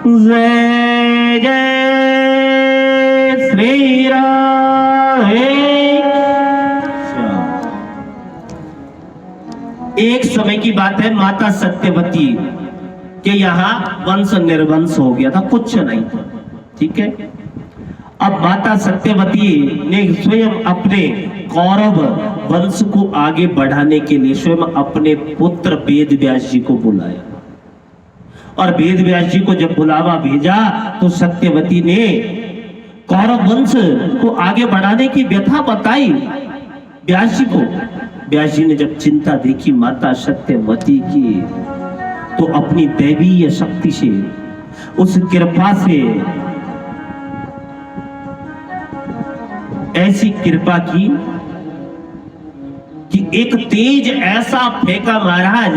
जय जय श्री राम। एक समय की बात है, माता सत्यवती के यहाँ वंश निर्वंश हो गया था, कुछ नहीं था, ठीक है। अब माता सत्यवती ने स्वयं अपने कौरव वंश को आगे बढ़ाने के लिए स्वयं अपने पुत्र वेद व्यास जी को बुलाया, और वेद व्यास जी को जब बुलावा भेजा तो सत्यवती ने कौरव वंश को आगे बढ़ाने की व्यथा बताई व्यास जी को। व्यास जी ने जब चिंता देखी माता सत्यवती की, तो अपनी दैवीय शक्ति से, उस कृपा से ऐसी कृपा की कि एक तेज ऐसा फेंका महाराज,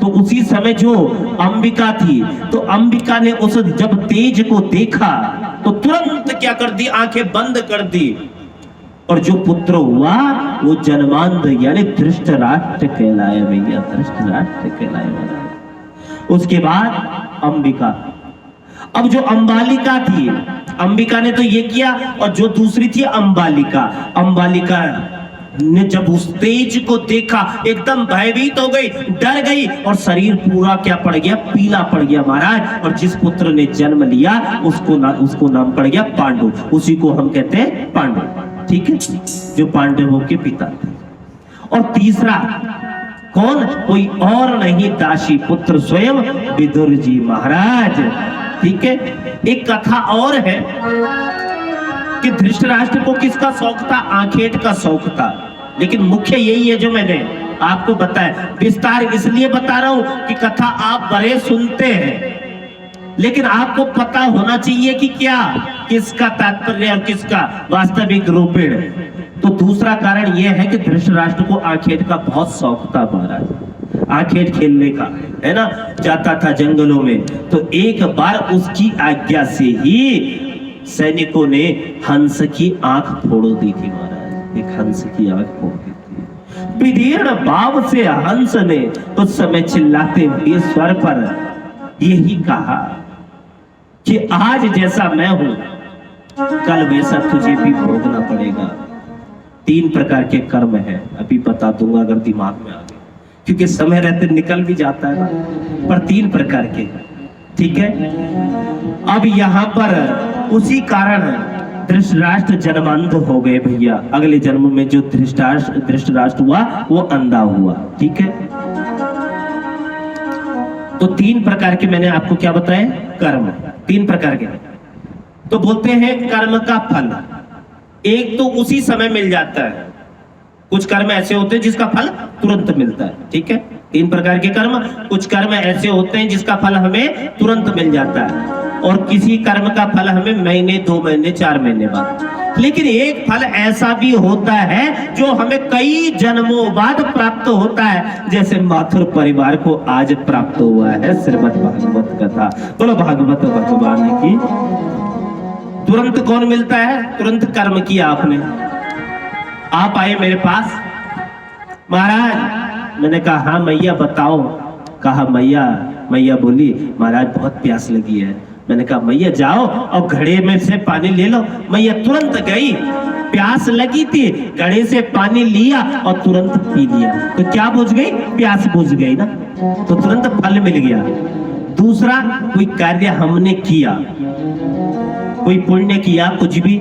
तो उसी समय जो अंबिका थी, तो अंबिका ने उस जब तेज को देखा तो तुरंत क्या कर दी, आंखें बंद कर दी, और जो पुत्र हुआ वो जन्मांध यानी धृष्टराष्ट्र कहलाया भैया, धृष्टराष्ट्र कहलाया। उसके बाद अंबिका, अब जो अंबालिका थी, अंबिका ने तो ये किया, और जो दूसरी थी अंबालिका, अंबालिका ने जब उस तेज को देखा एकदम भयभीत हो गई, डर गई, और शरीर पूरा क्या पड़ गया, पीला पड़ गया महाराज। और जिस पुत्र ने जन्म लिया उसको नाम पड़ गया पांडु, उसी को हम कहते हैं पांडु, ठीक है, जो पांडवों के पिता थे। और तीसरा कौन, कोई और नहीं, दासी पुत्र स्वयं विदुर जी महाराज, ठीक है। एक कथा और है कि धृतराष्ट्र को किसका शौक था, आखेट का शौक था, लेकिन मुख्य यही है जो मैंने आपको बताया। विस्तार इसलिए बता रहा हूं कि कथा आप बड़े सुनते हैं, लेकिन आपको पता होना चाहिए कि क्या किसका तात्पर्य और किसका वास्तविक रूपेण। तो दूसरा कारण यह है कि धृतराष्ट्र को आखेट का बहुत शौक था महाराज, आखेट खेलने का, है ना, जाता था जंगलों में। तो एक बार उसकी आज्ञा से ही सैनिकों ने हंस की आंख फोड़ दी थी महाराज, एक हंस की आंख फोड़ दी थी। विदीर्ण भाव से हंस ने उस समय चिल्लाते हुए स्वर पर यही कहा कि आज जैसा मैं हूं कल वैसा तुझे भी भोगना पड़ेगा। 3 प्रकार के कर्म है, अभी बता दूंगा अगर दिमाग में आ गए, क्योंकि समय रहते निकल भी जाता है ना, पर 3 प्रकार के, ठीक है। अब यहां पर उसी कारण धृतराष्ट्र जन्मांध हो गए भैया। अगले जन्म में जो धृतराष्ट्र हुआ वो अंधा हुआ, ठीक है। तो 3 प्रकार के मैंने आपको क्या बताया, कर्म 3 प्रकार के। तो बोलते हैं कर्म का फल एक तो उसी समय मिल जाता है, कुछ कर्म ऐसे होते हैं जिसका फल तुरंत मिलता है, ठीक है। 3 प्रकार के कर्म, कुछ कर्म ऐसे होते हैं जिसका फल हमें तुरंत मिल जाता है, और किसी कर्म का फल हमें महीने, 2 महीने, 4 महीने बाद। लेकिन एक फल ऐसा भी होता है जो हमें कई जन्मों बाद प्राप्त होता है, जैसे माथुर परिवार को आज प्राप्त हुआ है श्रीमद् भागवत कथा। बोलो भागवत भगवान की। तुरंत कौन मिलता है, तुरंत कर्म किया आपने। आप आए मेरे पास, महाराज, मैंने कहा हाँ मैया बताओ। कहा मैया बोली महाराज बहुत प्यास लगी है। मैंने कहा मैया जाओ और घड़े में से पानी ले लो। मैया तुरंत गई, प्यास लगी थी, घड़े से पानी लिया और तुरंत पी लिया, तो क्या बुझ गई, प्यास बुझ गई ना, तो तुरंत फल मिल गया। दूसरा, कोई कार्य हमने किया, कोई पुण्य किया, कुछ भी,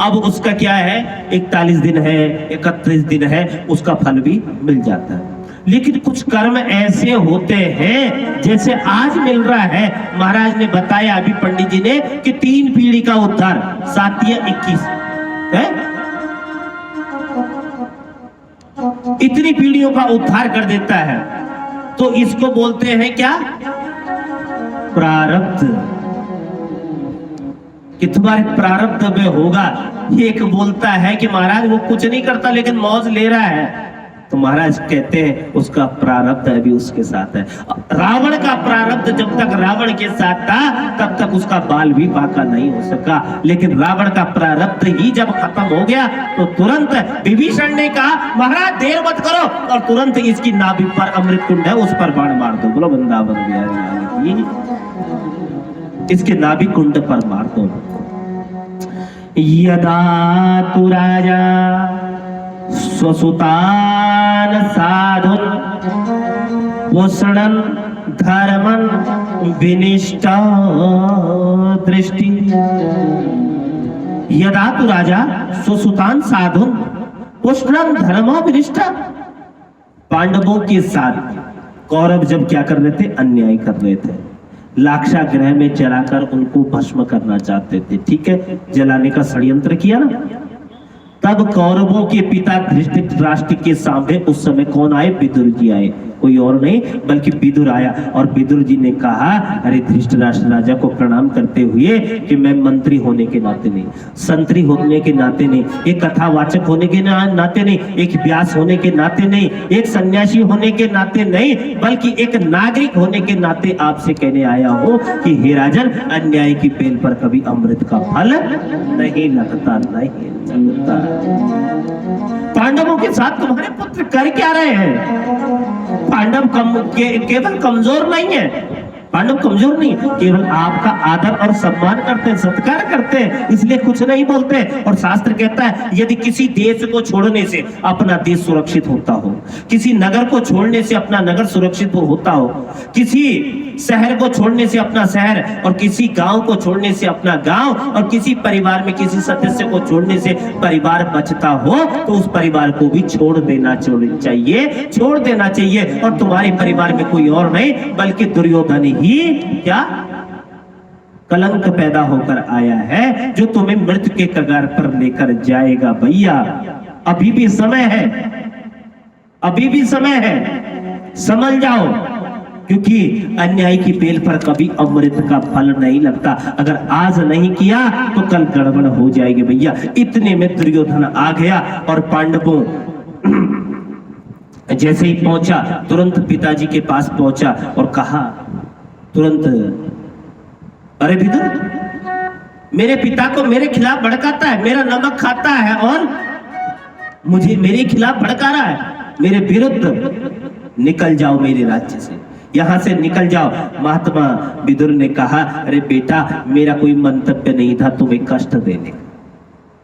अब उसका क्या है, 41 दिन है, 31 दिन है, उसका फल भी मिल जाता है। लेकिन कुछ कर्म ऐसे होते हैं जैसे आज मिल रहा है, महाराज ने बताया अभी पंडित जी ने कि 3 पीढ़ी का उद्धार, 7 या 21 है, इतनी पीढ़ियों का उद्धार कर देता है। तो इसको बोलते हैं क्या, प्रारब्ध, कि तुम्हारे प्रारब्ध में होगा। एक बोलता है कि महाराज वो कुछ नहीं करता लेकिन मौज ले रहा है, तो महाराज कहते हैं उसका प्रारब्ध अभी उसके साथ है। रावण का प्रारब्ध जब तक रावण के साथ था तब तक उसका बाल भी पाका नहीं हो सका, लेकिन रावण का प्रारब्ध ही जब खत्म हो गया तो तुरंत विभीषण ने कहा महाराज देर मत करो, और तुरंत इसकी नाभि पर अमृत कुंड है उस पर बाण मार दो। बोलो वृंदावन बिहारी लाल की। इसके नाभि कुंड पर मार दो। यदा तु राजा स्वसुतान साधुन पोषणन धर्मन विनिष्ट दृष्टि। यदा तु राजा स्वसुतान साधुन पोषणन धर्मो विनिष्ट। पांडवों के साथ कौरव जब क्या कर रहे थे, अन्याय कर रहे थे, लाक्षा ग्रह में जलाकर उनको भस्म करना चाहते थे, ठीक है, जलाने का षड्यंत्र किया ना। तब कौरवों के पिता धृतराष्ट्र के सामने उस समय कौन आए, विदुर जी आए, कोई और नहीं बल्कि विदुर आया। और विदुर जी ने कहा, अरे धृतराष्ट्र राजा को प्रणाम करते हुए कि मैं मंत्री होने के नाते नहीं, संतरी होने के नाते नहीं, एक कथावाचक होने के नाते नहीं, एक व्यास होने के नाते नहीं, एक सन्यासी होने के नाते नहीं, बल्कि एक नागरिक होने के नाते आपसे कहने आया हूं कि हे राजन, अन्याय की बेल पर कभी अमृत का फल नहीं लगता, नहीं लगता। पांडवों के साथ तुम्हारे पुत्र कर क्या रहे हैं? पांडव केवल कमजोर नहीं है, पांडव कमजोर नहीं, केवल आपका आदर और सम्मान करते हैं, सत्कार करते हैं, इसलिए कुछ नहीं बोलते। और शास्त्र कहता है यदि किसी देश को छोड़ने से अपना देश सुरक्षित होता हो, किसी नगर को छोड़ने से अपना नगर सुरक्षित होता हो, किसी शहर को छोड़ने से अपना शहर, और किसी गांव को छोड़ने से अपना गांव, और किसी परिवार में किसी सदस्य को छोड़ने से परिवार बचता हो, तो उस परिवार को भी छोड़ देना चाहिए, छोड़ देना चाहिए। और तुम्हारे परिवार में कोई और नहीं बल्कि दुर्योधन ही क्या कलंक पैदा होकर आया है, जो तुम्हें मृत्यु के कगार पर लेकर जाएगा। भैया अभी भी समय है, अभी भी समय है, समझ जाओ, क्योंकि अन्याय की बेल पर कभी अमृत का फल नहीं लगता। अगर आज नहीं किया तो कल गड़बड़ हो जाएगी भैया। इतने में दुर्योधन आ गया और पांडवों जैसे ही पहुंचा, तुरंत पिताजी के पास पहुंचा और कहा तुरंत, अरे विदुर, मेरे पिता को मेरे खिलाफ भड़काता है, मेरा नमक खाता है और मुझे मेरे खिलाफ भड़का रहा है, मेरे विरुद्ध, निकल जाओ मेरे राज्य से, यहां से निकल जाओ। महात्मा विदुर ने कहा, अरे बेटा, मेरा कोई मंतव्य नहीं था तुम्हें कष्ट देने,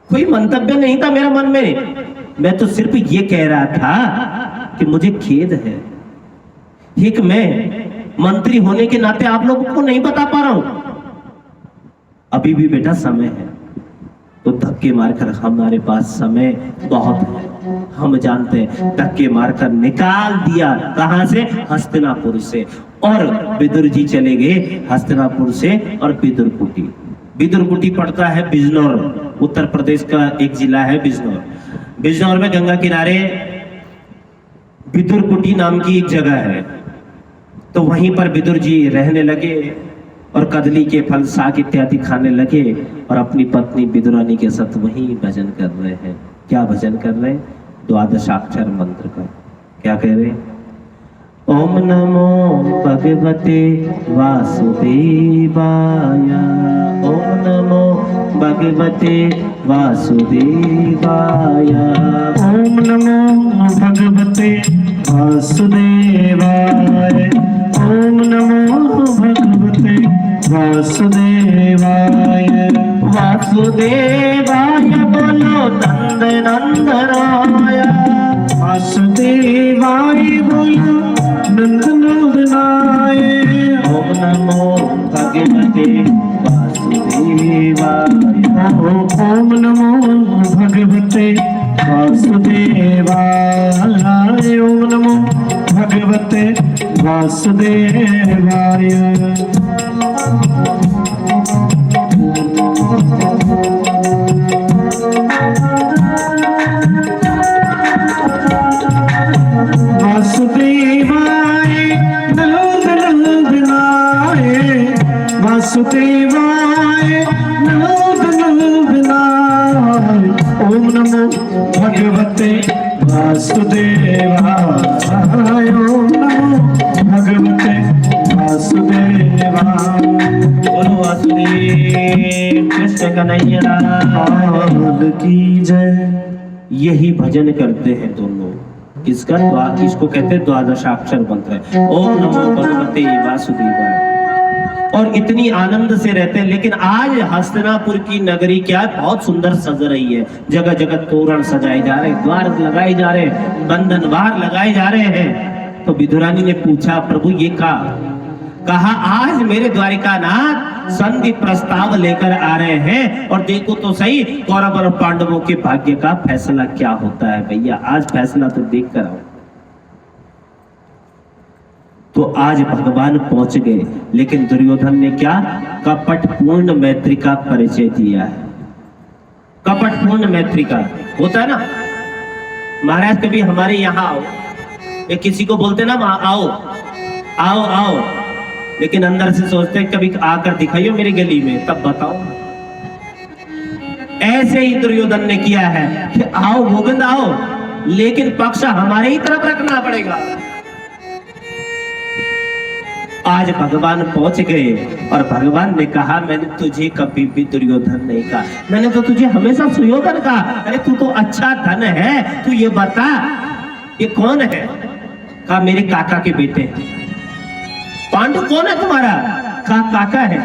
कोई मंतव्य नहीं था मेरा मन में, मैं तो सिर्फ ये कह रहा था कि मुझे खेद है, ठीक, मैं मंत्री होने के नाते आप लोगों को नहीं बता पा रहा हूं, अभी भी बेटा समय है, तो धक्के मारकर, हमारे पास समय बहुत है, हम जानते हैं, धक्के मारकर निकाल दिया। कहां से? हस्तिनापुर से। और विदुर जी चले गए हस्तिनापुर से और बिदुरकुटी। बिदुरकुटी पड़ता है बिजनौर, उत्तर प्रदेश का एक जिला है बिजनौर। बिजनौर में गंगा किनारे बिदुरकुटी नाम की एक जगह है, तो वहीं पर विदुर जी रहने लगे और कदली के फल, साग इत्यादि खाने लगे और अपनी पत्नी विदुरानी के साथ वहीं भजन कर रहे हैं। क्या भजन कर रहे हैं? द्वादशाक्षर मंत्र का। क्या कह रहे? ओम नमो भगवते वासुदेवाय, ओम नमो भगवते वासुदेवाय, ओम नमो भगवते वासुदेवाय, ओम नमो भगवते वासुदेवाय। वासुदेवाय बोलो नंद नंदनाय, वासुदेवाय बोलो नंद नंदनाय। ओम नमो भगवते वासुदेवाय, ओम नमो भगवते वासुदेवाय, ओम नमो भगवते वासुदेवाय। वासुदेवाय नंद नंदनाय, वासुदेवाय नंद नंदनाय। ओम नमो भगवते वासुदेवाय, ओम नमो भगवते वासुदेवाय। बोलो वासुदेव कृष्ण कन्हैया लाल की जय। यही भजन करते हैं दोनों। इसका इसको कहते हैं द्वादशाक्षर मंत्र है। ओम नमो भगवते वासुदेवाय, और इतनी आनंद से रहते हैं। लेकिन आज हस्तिनापुर की नगरी क्या है, बहुत सुंदर सज रही है। जगह जगह तोरण सजाए जा रहे, द्वार लगाए जा रहे, बंधन बार लगाए जा रहे हैं। तो विदुरानी ने पूछा, प्रभु ये कहा आज मेरे द्वारिकानाथ संधि प्रस्ताव लेकर आ रहे हैं, और देखो तो सही कौरव और पांडवों के भाग्य का फैसला क्या होता है। भैया आज फैसला तो देख कर आओ। तो आज भगवान पहुंच गए, लेकिन दुर्योधन ने क्या कपटपूर्ण मैत्री का परिचय दिया है। कपटपूर्ण मैत्री का होता है ना, महाराज कभी हमारे यहाँ आओ, ये किसी को बोलते ना आओ आओ आओ, लेकिन अंदर से सोचते कभी आकर दिखाइयो मेरी गली में, तब बताओ। ऐसे ही दुर्योधन ने किया है कि आओ गोविंद आओ, लेकिन पक्ष हमारे ही तरफ रखना पड़ेगा। आज भगवान पहुंच गए और भगवान ने कहा, मैंने तुझे कभी भी दुर्योधन नहीं कहा, मैंने तो तुझे हमेशा सुयोधन कहा। अरे तू तो अच्छा धन है, तू ये बता ये कौन है? कहा मेरे काका के बेटे हैं। पांडु कौन है तुम्हारा? कहा काका है।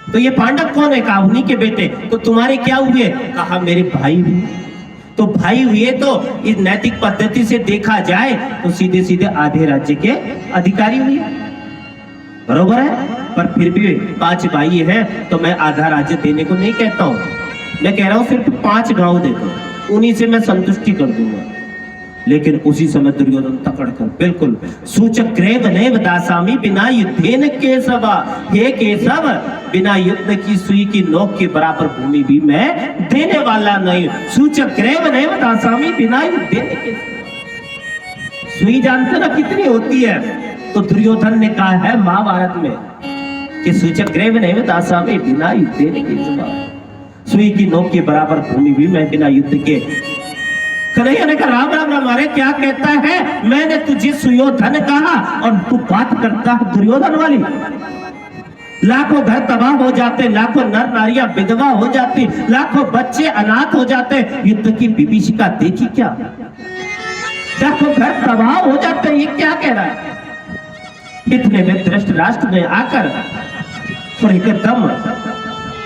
तो ये पांडव कौन है? कहा उन्हीं के बेटे। तो तुम्हारे क्या हुए? कहा मेरे भाई हुए। तो भाई हुए तो इस नैतिक पद्धति से देखा जाए तो सीधे सीधे आधे राज्य के अधिकारी हुए, बरोबर है। पर फिर भी 5 भाई है तो मैं आधा राज्य देने को नहीं कहता हूं, मैं कह रहा हूं सिर्फ 5 गांव दे दो, उन्हीं से मैं संतुष्टि कर दूंगा। लेकिन उसी समय दुर्योधन तकड़ कर बिल्कुल सूचक ग्रेव नैव दासामी बिना युद्धेन केशवा, हे केशव बिना युद्ध की सुई की नोक के बराबर भूमि भी मैं देने वाला नहीं। सूचक ग्रेव नैव दासामी बिना युद्धेन केशवा, सुई जानते ना कितनी होती है? तो दुर्योधन ने कहा है महाभारत में कि सूचक ग्रेव नैव दासामी बिना युद्धेन केशवा, सुई की नोक के बराबर भूमि भी मैं बिना युद्ध के। कन्हैया ने कहा राम राम राम, अरे क्या कहता है? मैंने तुझे सुयोधन कहा और तू बात करता है दुर्योधन वाली। लाखों घर तबाह हो जाते, लाखों नर नारियां विधवा हो जाती, लाखों बच्चे अनाथ हो जाते, युद्ध की विभीषिका देखी क्या? लाखों घर तबाह हो जाते, ये क्या कह रहा है? इतने में धृतराष्ट्र ने आकर और एकदम